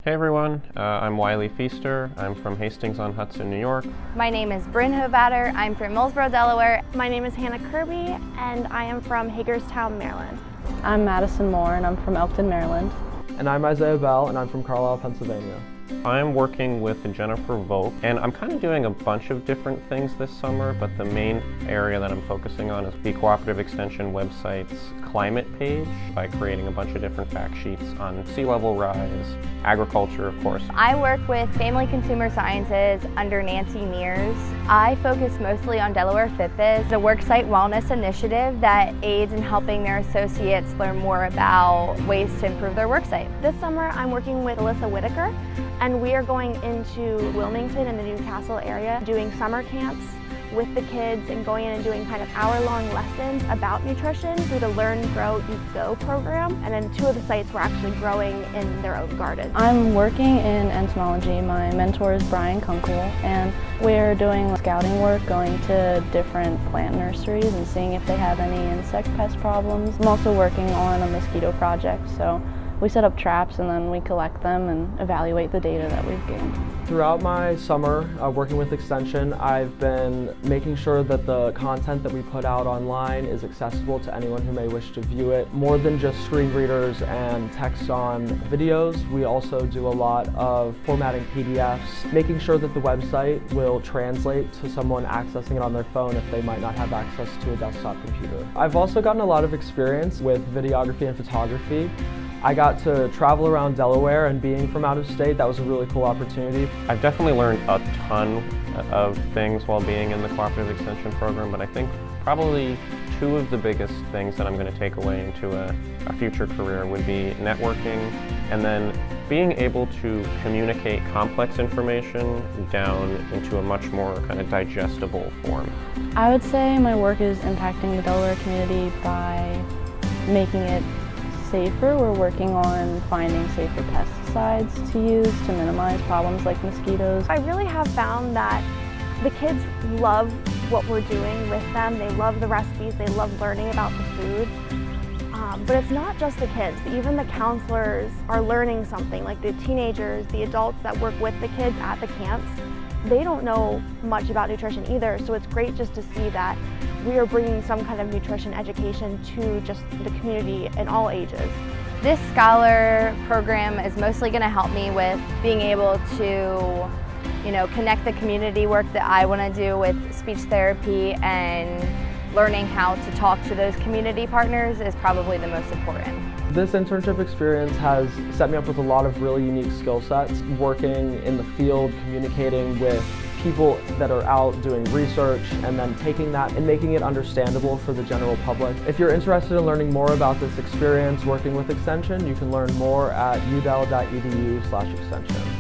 Hey everyone, I'm Wylie Feaster. I'm from Hastings-on-Hudson, New York. My name is Brynn Hovatter. I'm from Millsboro, Delaware. My name is Hannah Kirby, and I am from Hagerstown, Maryland. I'm Madison Moore, and I'm from Elkton, Maryland. And I'm Isaiah Bell, and I'm from Carlisle, Pennsylvania. I'm working with Jennifer Volk, and I'm kind of doing a bunch of different things this summer, but the main area that I'm focusing on is the Cooperative Extension website's climate page by creating a bunch of different fact sheets on sea level rise, agriculture, of course. I work with Family Consumer Sciences under Nancy Mears. I focus mostly on Delaware FitBiz, the worksite wellness initiative that aids in helping their associates learn more about ways to improve their worksite. This summer, I'm working with Alyssa Whitaker, and we are going into Wilmington in the Newcastle area, doing summer camps with the kids and going in and doing kind of hour-long lessons about nutrition through the Learn, Grow, Eat, Go program. And then 2 of the sites were actually growing in their own garden. I'm working in entomology. My mentor is Brian Kunkel, and we're doing scouting work, going to different plant nurseries and seeing if they have any insect pest problems. I'm also working on a mosquito project, so we set up traps and then we collect them and evaluate the data that we've gained. Throughout my summer working with Extension, I've been making sure that the content that we put out online is accessible to anyone who may wish to view it. More than just screen readers and text on videos, we also do a lot of formatting PDFs, making sure that the website will translate to someone accessing it on their phone if they might not have access to a desktop computer. I've also gotten a lot of experience with videography and photography. I got to travel around Delaware, and being from out of state, that was a really cool opportunity. I've definitely learned a ton of things while being in the Cooperative Extension program, but I think probably 2 of the biggest things that I'm going to take away into a future career would be networking and then being able to communicate complex information down into a much more kind of digestible form. I would say my work is impacting the Delaware community by making it safer. We're working on finding safer pesticides to use to minimize problems like mosquitoes. I really have found that the kids love what we're doing with them. They love the recipes, they love learning about the food. But it's not just the kids, even the counselors are learning something, like the teenagers, the adults that work with the kids at the camps. They don't know much about nutrition either, so it's great just to see that we are bringing some kind of nutrition education to just the community in all ages. This scholar program is mostly going to help me with being able to, connect the community work that I want to do with speech therapy, and learning how to talk to those community partners is probably the most important. This internship experience has set me up with a lot of really unique skill sets, working in the field, communicating with people that are out doing research, and then taking that and making it understandable for the general public. If you're interested in learning more about this experience working with Extension, you can learn more at udel.edu/extension.